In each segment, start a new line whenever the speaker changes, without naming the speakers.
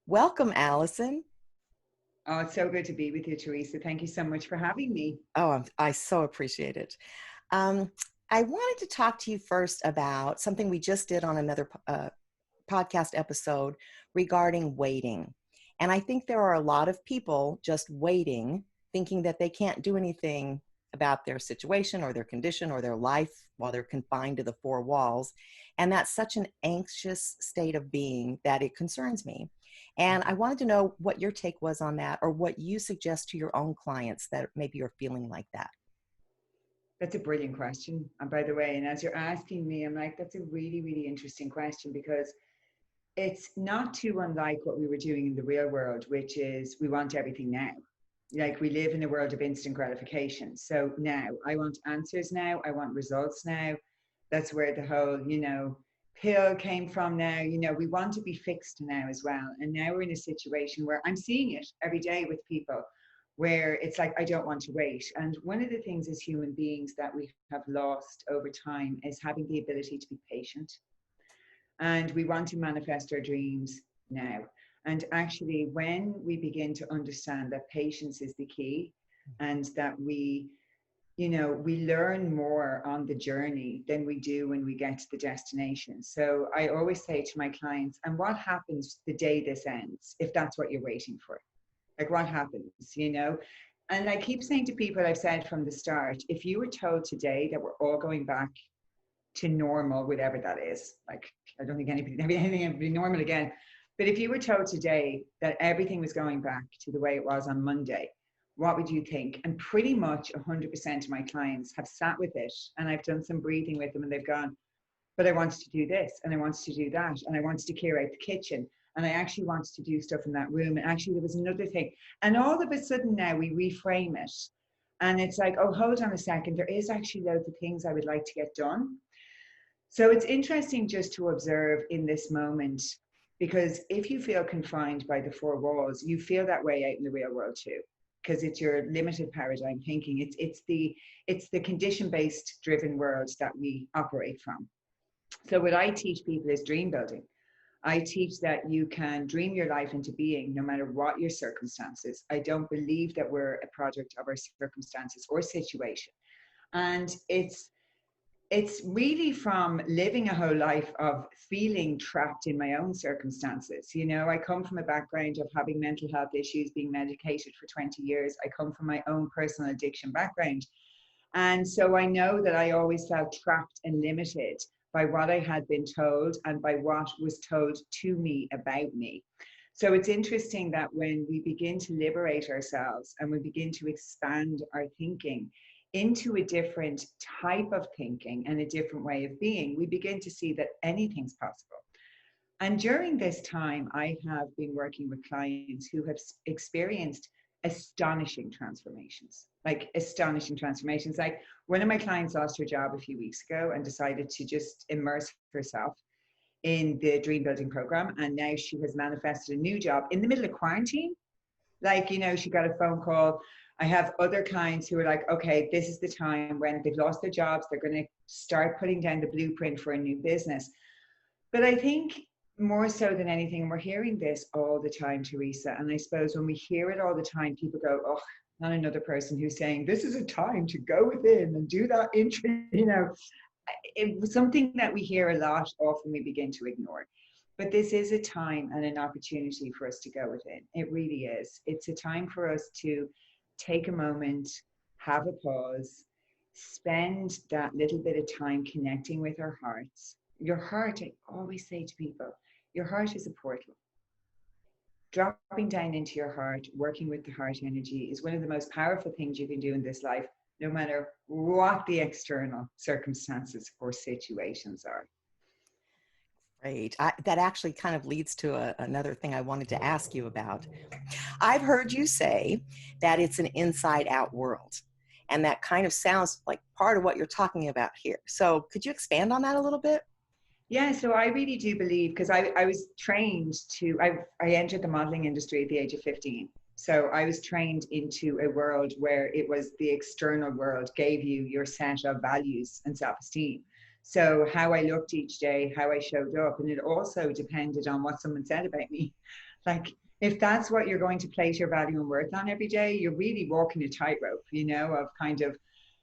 Welcome, Alison.
Oh, it's so good to be with you, Teresa. Thank you so much for having me.
I so appreciate it. Um, I wanted to talk to you first about something we just did on another podcast episode regarding waiting. And I think there are a lot of people just waiting, thinking that they can't do anything about their situation or their condition or their life while they're confined to the four walls. And that's such an anxious state of being that it concerns me. And I wanted to know what your take was on that, or what you suggest to your own clients that maybe are feeling like that.
That's a brilliant question. And by the way, and as you're asking me, I'm like, that's a really, really interesting question because it's not too unlike what we were doing in the real world, which is we want everything now. Like we live in a world of instant gratification. So now I want answers now. I want results now. That's where the whole, pill came from now. We want to be fixed now as well. And now we're in a situation where I'm seeing it every day with people where it's like, I don't want to wait. And one of the things as human beings that we have lost over time is having the ability to be patient. And we want to manifest our dreams now. And actually, when we begin to understand that patience is the key and that we learn more on the journey than we do when we get to the destination. So I always say to my clients, and what happens the day this ends, if that's what you're waiting for? Like what happens? And I keep saying to people, I've said from the start, if you were told today that we're all going back to normal, whatever that is, like I don't think anything would be normal again. But if you were told today that everything was going back to the way it was on Monday, what would you think? And pretty much 100% of my clients have sat with it, and I've done some breathing with them, and they've gone, but I wanted to do this, and I wanted to do that, and I wanted to clear out the kitchen, and I actually wanted to do stuff in that room, and actually there was another thing. And all of a sudden now we reframe it, and it's like, oh, hold on a second, there is actually loads of things I would like to get done. So it's interesting just to observe in this moment, because if you feel confined by the four walls, you feel that way out in the real world too, because it's your limited paradigm thinking. It's the condition-based driven world that we operate from. So what I teach people is dream building. I teach that you can dream your life into being no matter what your circumstances. I don't believe that we're a product of our circumstances or situation. And it's really from living a whole life of feeling trapped in my own circumstances. I come from a background of having mental health issues, being medicated for 20 years. I come from my own personal addiction background. And so I know that I always felt trapped and limited by what I had been told and by what was told to me about me. So it's interesting that when we begin to liberate ourselves and we begin to expand our thinking into a different type of thinking and a different way of being, we begin to see that anything's possible. And during this time, I have been working with clients who have experienced astonishing transformations, like astonishing transformations. Like one of my clients lost her job a few weeks ago and decided to just immerse herself in the dream building program. And now she has manifested a new job in the middle of quarantine. Like, she got a phone call. I have other clients who are like, okay, this is the time when they've lost their jobs. They're going to start putting down the blueprint for a new business. But I think more so than anything, and we're hearing this all the time, Teresa, and I suppose when we hear it all the time, people go, oh, not another person who's saying, this is a time to go within and do that it was something that we hear a lot, often we begin to ignore. But this is a time and an opportunity for us to go within. It really is. It's a time for us to take a moment, have a pause, spend that little bit of time connecting with our hearts. Your heart, I always say to people, your heart is a portal. Dropping down into your heart, working with the heart energy is one of the most powerful things you can do in this life, no matter what the external circumstances or situations are.
Great. That actually kind of leads to another thing I wanted to ask you about. I've heard you say that it's an inside out world, and that kind of sounds like part of what you're talking about here. So could you expand on that a little bit?
Yeah, so I really do believe, because I was trained I entered the modeling industry at the age of 15. So I was trained into a world where it was the external world gave you your set of values and self-esteem. So how I looked each day, how I showed up, and it also depended on what someone said about me. Like, if that's what you're going to place your value and worth on every day, you're really walking a tightrope, of kind of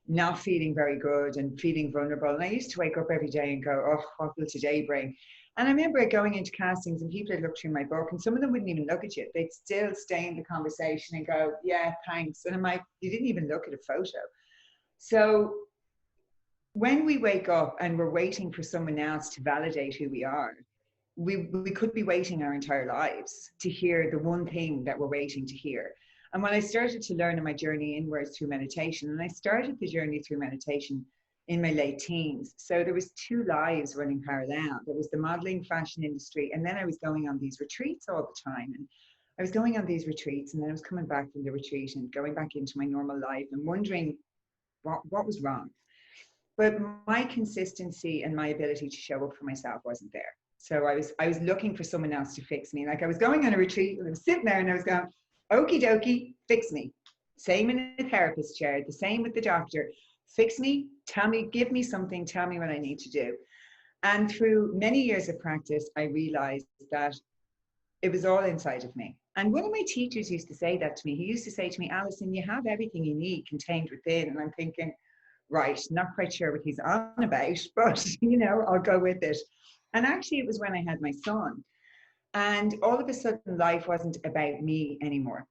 not feeling very good and feeling vulnerable. And I used to wake up every day and go, oh, what will today bring? And I remember going into castings and people had looked through my book and some of them wouldn't even look at you. They'd still stay in the conversation and go, yeah, thanks. And I'm like, you didn't even look at a photo. So when we wake up and we're waiting for someone else to validate who we are, we could be waiting our entire lives to hear the one thing that we're waiting to hear. And when I started to learn in my journey inwards through meditation, and I started the journey through meditation in my late teens. So there was two lives running parallel. There was the modeling fashion industry, and then I was going on these retreats all the time. And I was going on these retreats, and then I was coming back from the retreat and going back into my normal life and wondering what was wrong. But my consistency and my ability to show up for myself wasn't there. So I was looking for someone else to fix me. Like I was going on a retreat and I was sitting there and I was going, okie dokie, fix me. Same in a therapist chair, the same with the doctor. Fix me, tell me, give me something, tell me what I need to do. And through many years of practice, I realized that it was all inside of me. And one of my teachers used to say that to me. He used to say to me, Alison, you have everything you need contained within. And I'm thinking, right, not quite sure what he's on about, but I'll go with it. And actually it was when I had my son. And all of a sudden life wasn't about me anymore.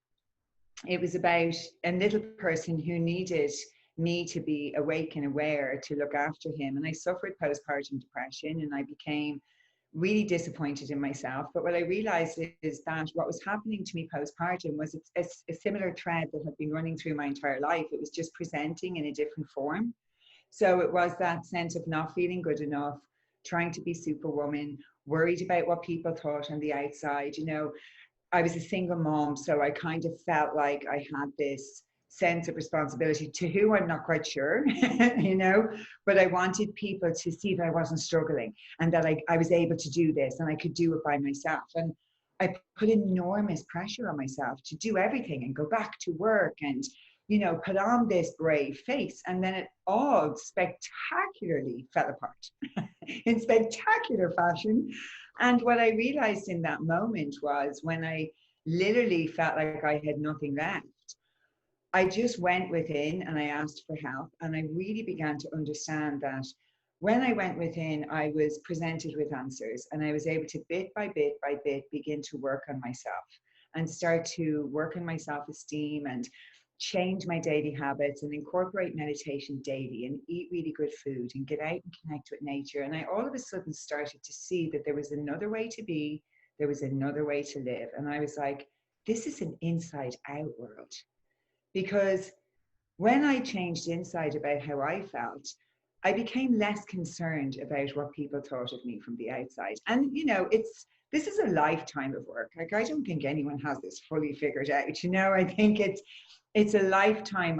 It was about a little person who needed me to be awake and aware to look after him. And I suffered postpartum depression and I became really disappointed in myself. But what I realized is that what was happening to me postpartum was a similar thread that had been running through my entire life. It was just presenting in a different form. So it was that sense of not feeling good enough, trying to be superwoman, worried about what people thought on the outside. I was a single mom, so I kind of felt like I had this sense of responsibility to who I'm not quite sure, but I wanted people to see that I wasn't struggling and that I was able to do this and I could do it by myself. And I put enormous pressure on myself to do everything and go back to work and, put on this brave face. And then it all spectacularly fell apart in spectacular fashion. And what I realized in that moment was when I literally felt like I had nothing left, I just went within and I asked for help. And I really began to understand that when I went within, I was presented with answers and I was able to bit by bit begin to work on myself and start to work on my self-esteem and change my daily habits and incorporate meditation daily and eat really good food and get out and connect with nature. And I all of a sudden started to see that there was another way to be, there was another way to live. And I was like, this is an inside out world. Because when I changed inside about how I felt, I became less concerned about what people thought of me from the outside. And, this is a lifetime of work. Like, I don't think anyone has this fully figured out. I think it's a lifetime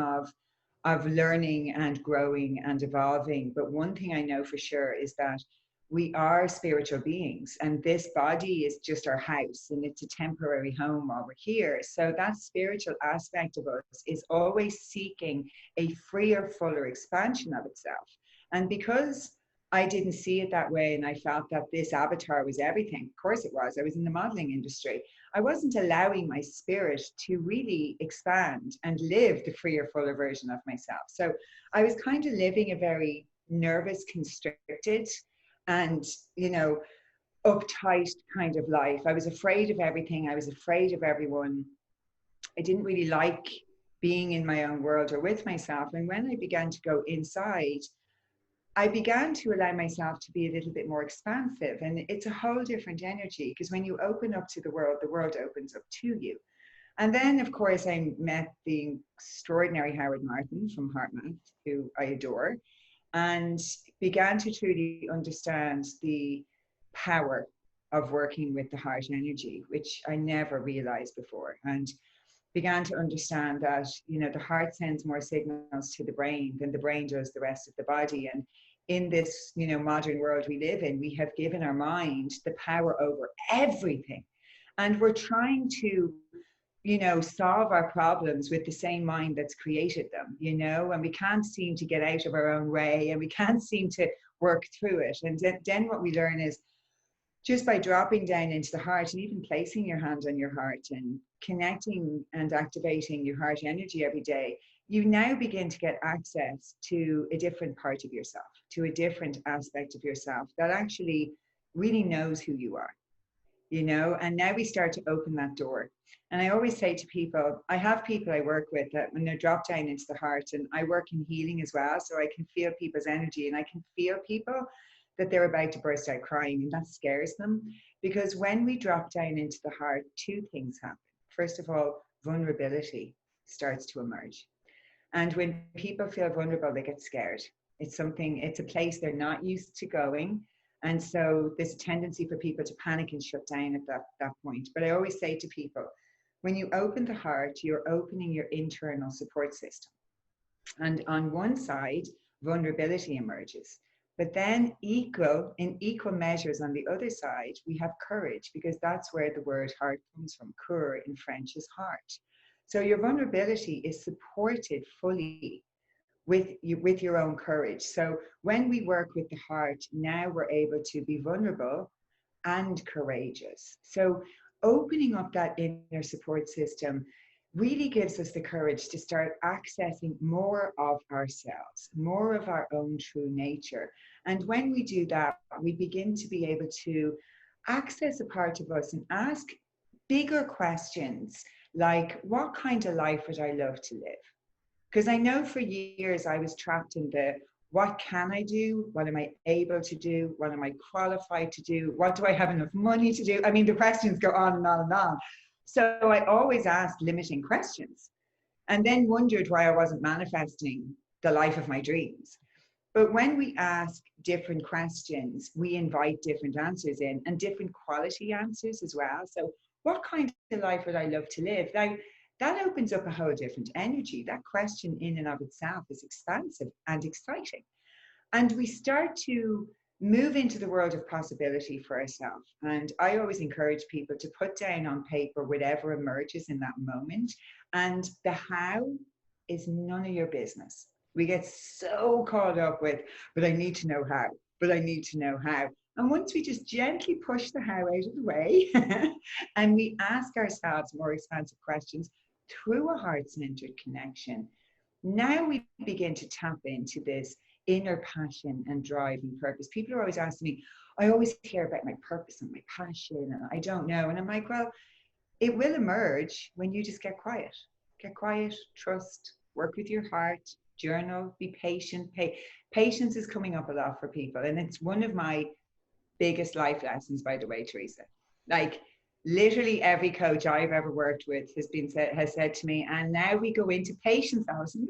of learning and growing and evolving. But one thing I know for sure is that we are spiritual beings and this body is just our house and it's a temporary home while we're here. So that spiritual aspect of us is always seeking a freer, fuller expansion of itself. And because I didn't see it that way and I felt that this avatar was everything, of course it was. I was in the modeling industry. I wasn't allowing my spirit to really expand and live the freer, fuller version of myself. So I was kind of living a very nervous, constricted, and uptight kind of life. I was afraid of everything. I was afraid of everyone. I didn't really like being in my own world or with myself. And when I began to go inside, I began to allow myself to be a little bit more expansive. And it's a whole different energy because when you open up to the world opens up to you. And then, of course, I met the extraordinary Howard Martin from HeartMath, who I adore, and began to truly understand the power of working with the heart energy, which I never realized before. And began to understand that, the heart sends more signals to the brain than the brain does the rest of the body. And in this, modern world we live in, we have given our mind the power over everything. And we're trying to, solve our problems with the same mind that's created them, and we can't seem to get out of our own way and we can't seem to work through it. And then what we learn is just by dropping down into the heart and even placing your hand on your heart and connecting and activating your heart energy every day, you now begin to get access to a different part of yourself, to a different aspect of yourself that actually really knows who you are, you know. And now we start to open that door. And I always say to people, I have people I work with that when they're dropped down into the heart, and I work in healing as well, so I can feel people's energy, and I can feel people that they're about to burst out crying, and that scares them. Because when we drop down into the heart, two things happen. First of all, vulnerability starts to emerge. And when people feel vulnerable, they get scared. It's a place they're not used to going. And so there's a tendency for people to panic and shut down at that point. But I always say to people, when you open the heart, you're opening your internal support system. And on one side, vulnerability emerges. But then in equal measures on the other side, we have courage, because that's where the word heart comes from. Cœur in French is heart. So your vulnerability is supported fully with your own courage. So when we work with the heart, now we're able to be vulnerable and courageous. So opening up that inner support system really gives us the courage to start accessing more of ourselves, more of our own true nature. And when we do that, we begin to be able to access a part of us and ask bigger questions like, what kind of life would I love to live? Because I know for years I was trapped in the, what can I do? What am I able to do? What am I qualified to do? What do I have enough money to do? I mean, the questions go on and on and on. So I always asked limiting questions, and then wondered why I wasn't manifesting the life of my dreams. But when we ask different questions, we invite different answers in, and different quality answers as well. So what kind of life would I love to live? Now, that opens up a whole different energy. That question in and of itself is expansive and exciting. And we start to move into the world of possibility for ourselves. And I always encourage people to put down on paper whatever emerges in that moment. And the how is none of your business. We get so caught up with, but I need to know how, but I need to know how. And once we just gently push the how out of the way and we ask ourselves more expansive questions through a heart-centered connection, now we begin to tap into this inner passion and drive and purpose. People are always asking me, I always hear about my purpose and my passion, and I don't know. And I'm like, well, it will emerge when you just get quiet. Get quiet, trust, work with your heart, journal, be patient. Patience is coming up a lot for people. And it's one of my biggest life lessons, by the way, Teresa. Like, literally every coach I've ever worked with has said to me, and now we go into patience, Alison.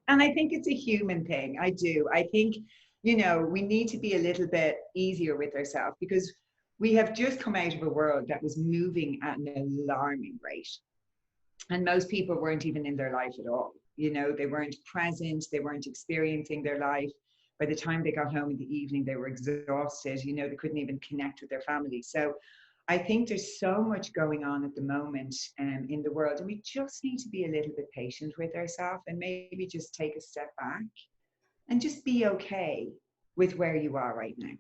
And I think it's a human thing. I do. I think, you know, we need to be a little bit easier with ourselves, because we have just come out of a world that was moving at an alarming rate. And most people weren't even in their life at all. You know, they weren't present, they weren't experiencing their life. By the time they got home in the evening, they were exhausted. You know, they couldn't even connect with their family. So I think there's so much going on at the moment in the world, and we just need to be a little bit patient with ourselves and maybe just take a step back and just be okay with where you are right now.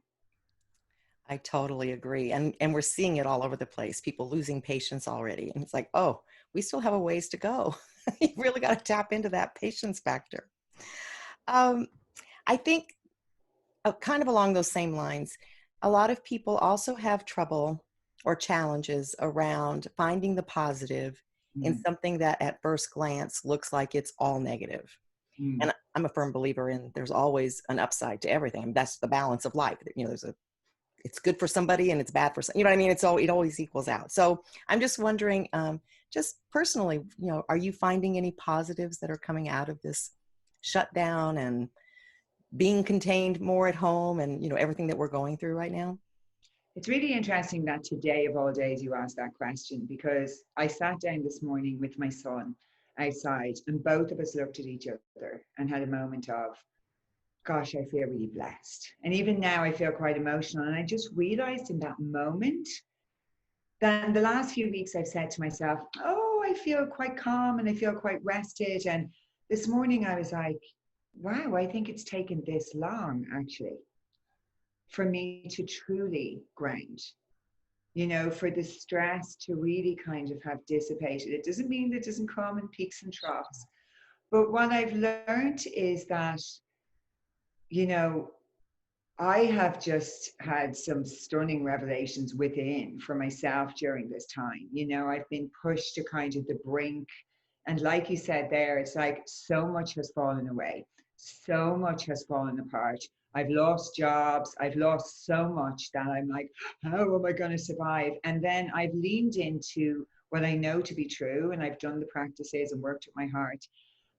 I totally agree. And we're seeing it all over the place, people losing patience already. And it's like, oh, we still have a ways to go. You really got to tap into that patience factor. Um, I think kind of along those same lines, a lot of people also have trouble or challenges around finding the positive in something that at first glance looks like it's all negative. And I'm a firm believer in there's always an upside to everything. I mean, that's the balance of life. You know, it's good for somebody and it's bad for some, you know what I mean? It always equals out. So I'm just wondering, just personally, you know, are you finding any positives that are coming out of this shutdown and being contained more at home and, you know, everything that we're going through right now?
It's really interesting that today of all days you asked that question, because I sat down this morning with my son outside and both of us looked at each other and had a moment of, gosh, I feel really blessed. And even now I feel quite emotional. And I just realized in that moment that in the last few weeks I've said to myself, oh, I feel quite calm and I feel quite rested. And this morning I was like, wow, I think it's taken this long actually for me to truly ground, you know, for the stress to really kind of have dissipated. It doesn't mean that it doesn't come in peaks and troughs. But what I've learned is that, you know, I have just had some stunning revelations within for myself during this time. You know, I've been pushed to kind of the brink. And like you said there, it's like so much has fallen away, so much has fallen apart. I've lost jobs, I've lost so much that I'm like, how am I going to survive? And then I've leaned into what I know to be true, and I've done the practices and worked with my heart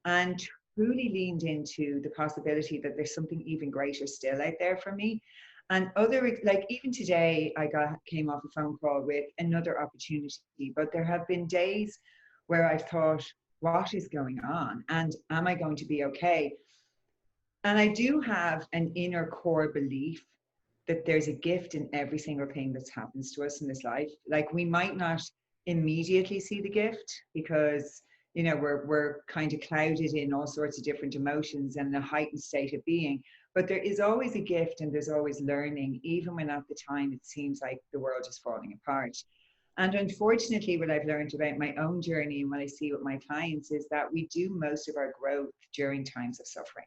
and truly leaned into the possibility that there's something even greater still out there for me. And other, like even today, came off a phone call with another opportunity, but there have been days where I've thought, what is going on? And am I going to be okay? And I do have an inner core belief that there's a gift in every single thing that happens to us in this life. Like we might not immediately see the gift because you know we're kind of clouded in all sorts of different emotions and a heightened state of being. But there is always a gift and there's always learning, even when at the time it seems like the world is falling apart. And unfortunately, what I've learned about my own journey and what I see with my clients is that we do most of our growth during times of suffering,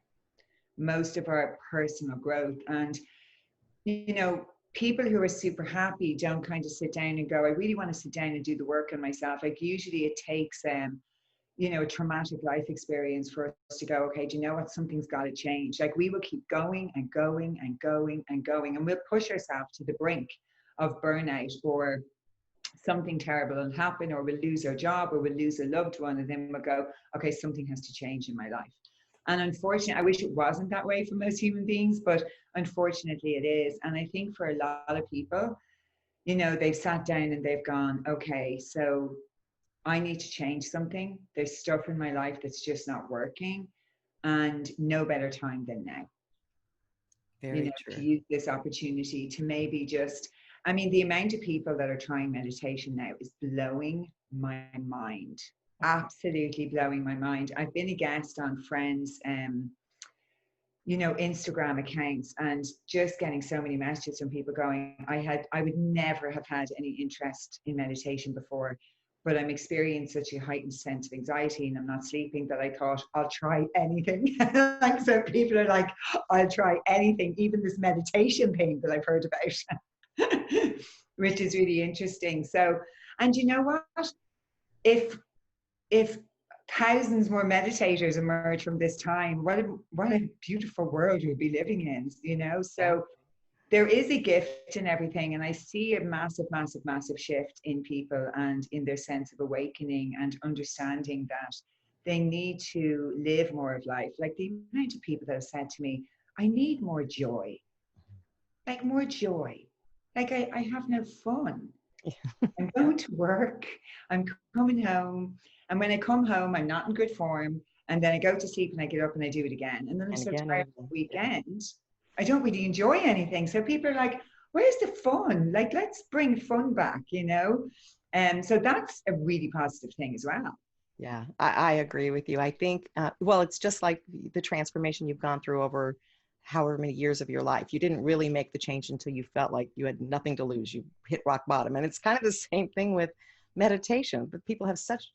most of our personal growth. And you know, people who are super happy don't kind of sit down and go, I really want to sit down and do the work on myself. Like usually it takes you know, a traumatic life experience for us to go, okay, do you know what? Something's got to change. Like we will keep going and going and going and going, and we'll push ourselves to the brink of burnout, or something terrible will happen, or we'll lose our job, or we'll lose a loved one, and then we'll go, okay, something has to change in my life. And unfortunately, I wish it wasn't that way for most human beings, but unfortunately it is. And I think for a lot of people, you know, they've sat down and they've gone, okay, so I need to change something. There's stuff in my life that's just not working. And no better time than now, you
Very
know, to
true.
use this opportunity to maybe just, I mean, the amount of people that are trying meditation now is blowing my mind. Absolutely blowing my mind. I've been a guest on friends, you know, Instagram accounts, and just getting so many messages from people going, I would never have had any interest in meditation before, but I'm experiencing such a heightened sense of anxiety and I'm not sleeping that I thought I'll try anything. Like, so people are like, I'll try anything, even this meditation thing that I've heard about, which is really interesting. So, and you know what? If if thousands more meditators emerge from this time, what a beautiful world we'd be living in, you know?
Yeah.
So there is a gift in everything. And I see a massive, massive, massive shift in people and in their sense of awakening and understanding that they need to live more of life. Like the amount of people that have said to me, I need more joy, like more joy. Like I have no fun. I'm going to work, I'm coming home, and when I come home, I'm not in good form. And then I go to sleep and I get up and I do it again. And then I'm
And
so
again and
tired of
again.
the
Yeah.
weekend, I don't really enjoy anything. So people are like, where's the fun? Like, let's bring fun back, you know? And so that's a really positive thing as well.
Yeah, I agree with you. I think, well, it's just like the transformation you've gone through over however many years of your life. You didn't really make the change until you felt like you had nothing to lose. You hit rock bottom. And it's kind of the same thing with meditation, but people have such,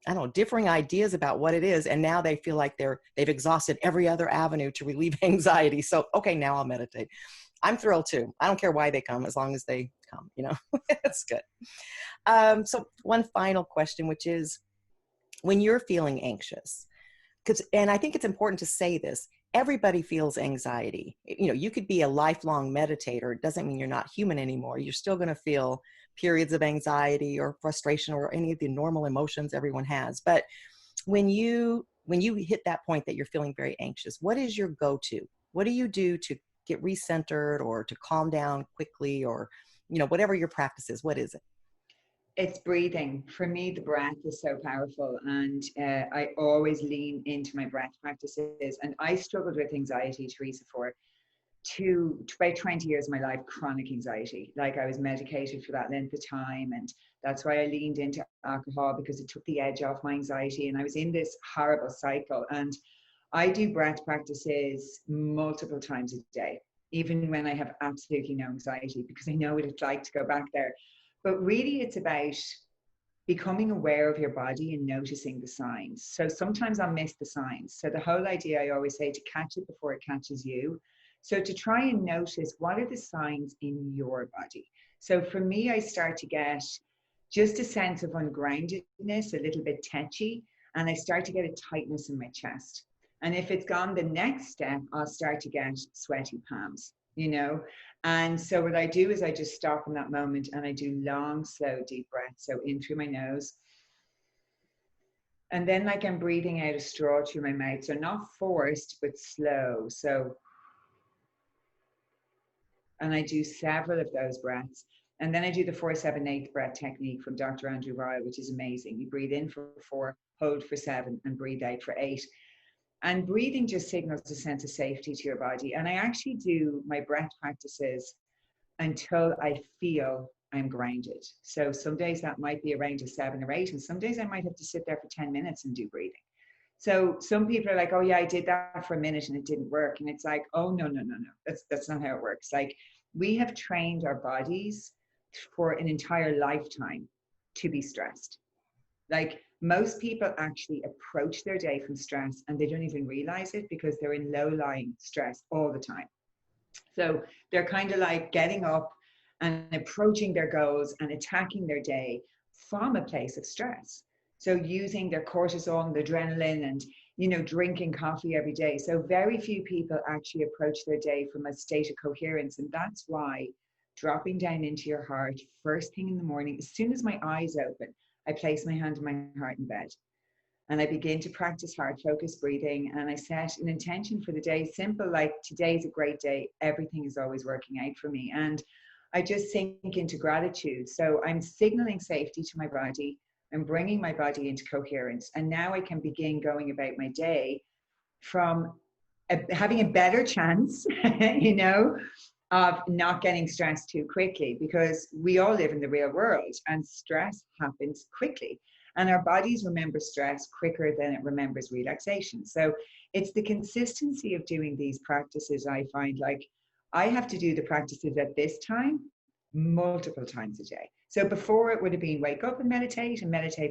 I don't know, differing ideas about what it is. And now they feel like they've exhausted every other avenue to relieve anxiety. So, okay, now I'll meditate. I'm thrilled too. I don't care why they come, as long as they come, you know, it's good. So one final question, which is, when you're feeling anxious, because, and I think it's important to say this, everybody feels anxiety. You know, you could be a lifelong meditator. It doesn't mean you're not human anymore. You're still going to feel periods of anxiety or frustration or any of the normal emotions everyone has. But when you hit that point that you're feeling very anxious, what is your go-to? What do you do to get recentered or to calm down quickly, or, you know, whatever your practice is? What is it?
It's breathing. For me, the breath is so powerful. And I always lean into my breath practices. And I struggled with anxiety, Teresa, for about 20 years of my life, chronic anxiety. Like I was medicated for that length of time. And that's why I leaned into alcohol, because it took the edge off my anxiety. And I was in this horrible cycle. And I do breath practices multiple times a day, even when I have absolutely no anxiety, because I know what it's like to go back there. But really, it's about becoming aware of your body and noticing the signs. So sometimes I'll miss the signs. So the whole idea, I always say, to catch it before it catches you. So to try and notice, what are the signs in your body? So for me, I start to get just a sense of ungroundedness, a little bit tetchy, and I start to get a tightness in my chest. And if it's gone the next step, I'll start to get sweaty palms, you know. And so what I do is I just stop in that moment and I do long, slow, deep breaths. So in through my nose. And then like I'm breathing out a straw through my mouth. So not forced, but slow. So, and I do several of those breaths. And then I do the 4-7-8 breath technique from Dr. Andrew Ryle, which is amazing. You breathe in for 4, hold for 7, and breathe out for 8. And breathing just signals a sense of safety to your body. And I actually do my breath practices until I feel I'm grounded. So some days that might be around a 7 or 8, and some days I might have to sit there for 10 minutes and do breathing. So some people are like, oh yeah, I did that for a minute and it didn't work. And it's like, oh no, no, no, no. That's not how it works. Like, we have trained our bodies for an entire lifetime to be stressed. Like, most people actually approach their day from stress and they don't even realize it because they're in low-lying stress all the time. So they're kind of like getting up and approaching their goals and attacking their day from a place of stress. So using their cortisol and the adrenaline and, you know, drinking coffee every day. So very few people actually approach their day from a state of coherence. And that's why dropping down into your heart first thing in the morning, as soon as my eyes open, I place my hand on my heart in bed. And I begin to practice heart focused breathing. And I set an intention for the day, simple, like today's a great day. Everything is always working out for me. And I just sink into gratitude. So I'm signaling safety to my body. I'm bringing my body into coherence. And now I can begin going about my day from having a better chance, you know, of not getting stressed too quickly, because we all live in the real world and stress happens quickly. And our bodies remember stress quicker than it remembers relaxation. So it's the consistency of doing these practices. I find like I have to do the practices at this time multiple times a day. So before it would have been wake up and meditate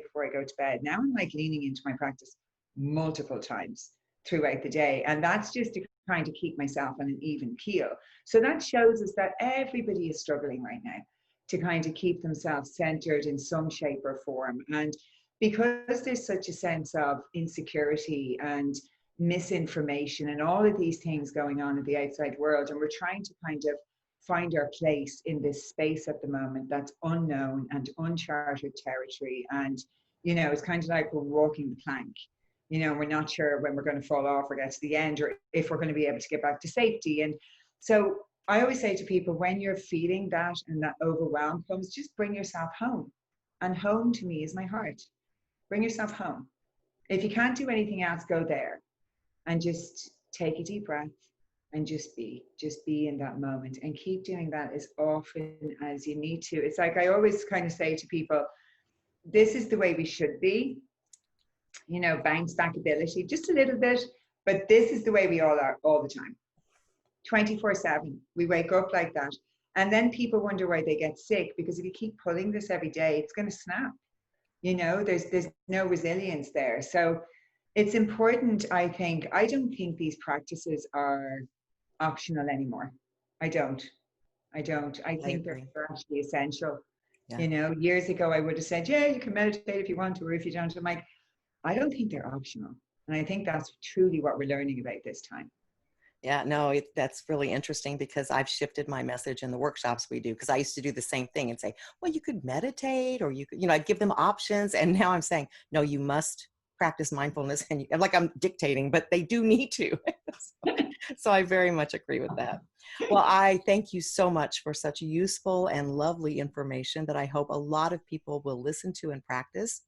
before I go to bed. Now I'm like leaning into my practice multiple times throughout the day. And that's just to trying to keep myself on an even keel. So that shows us that everybody is struggling right now to kind of keep themselves centered in some shape or form. And because there's such a sense of insecurity and misinformation and all of these things going on in the outside world, and we're trying to kind of find our place in this space at the moment that's unknown and uncharted territory. And, you know, it's kind of like we're walking the plank. You know, we're not sure when we're going to fall off or get to the end, or if we're going to be able to get back to safety. And so I always say to people, when you're feeling that and that overwhelm comes, just bring yourself home. And home to me is my heart. Bring yourself home. If you can't do anything else, go there and just take a deep breath and just be in that moment, and keep doing that as often as you need to. It's like I always kind of say to people, this is the way we should be, you know, bounce back ability just a little bit, but this is the way we all are all the time, 24/7. We wake up like that. And then people wonder why they get sick, because if you keep pulling this every day, it's going to snap. You know, there's no resilience there. So it's important, I think. I don't think these practices are optional anymore. I don't. I think they're actually essential.
Yeah.
You know, years ago I would have said, yeah, you can meditate if you want to, or if you don't. I'm like, I don't think they're optional. And I think that's truly what we're learning about this time.
Yeah, no, that's really interesting, because I've shifted my message in the workshops we do, because I used to do the same thing and say, well, you could meditate, or you could, you know, I'd give them options. And now I'm saying, no, you must practice mindfulness. And like I'm dictating, but they do need to. So I very much agree with that. Well, I thank you so much for such useful and lovely information that I hope a lot of people will listen to and practice.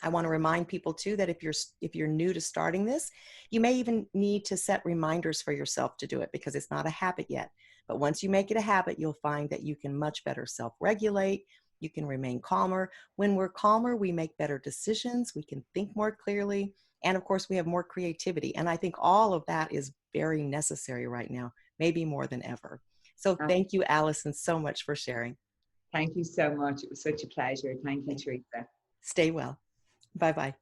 I want to remind people too that if you're new to starting this, you may even need to set reminders for yourself to do it, because it's not a habit yet. But once you make it a habit, you'll find that you can much better self-regulate. You can remain calmer. When we're calmer, we make better decisions. We can think more clearly. And of course, we have more creativity. And I think all of that is very necessary right now, maybe more than ever. So thank you, Alison, so much for sharing.
Thank you so much. It was such a pleasure. Thank you, Teresa.
Stay well. Bye-bye.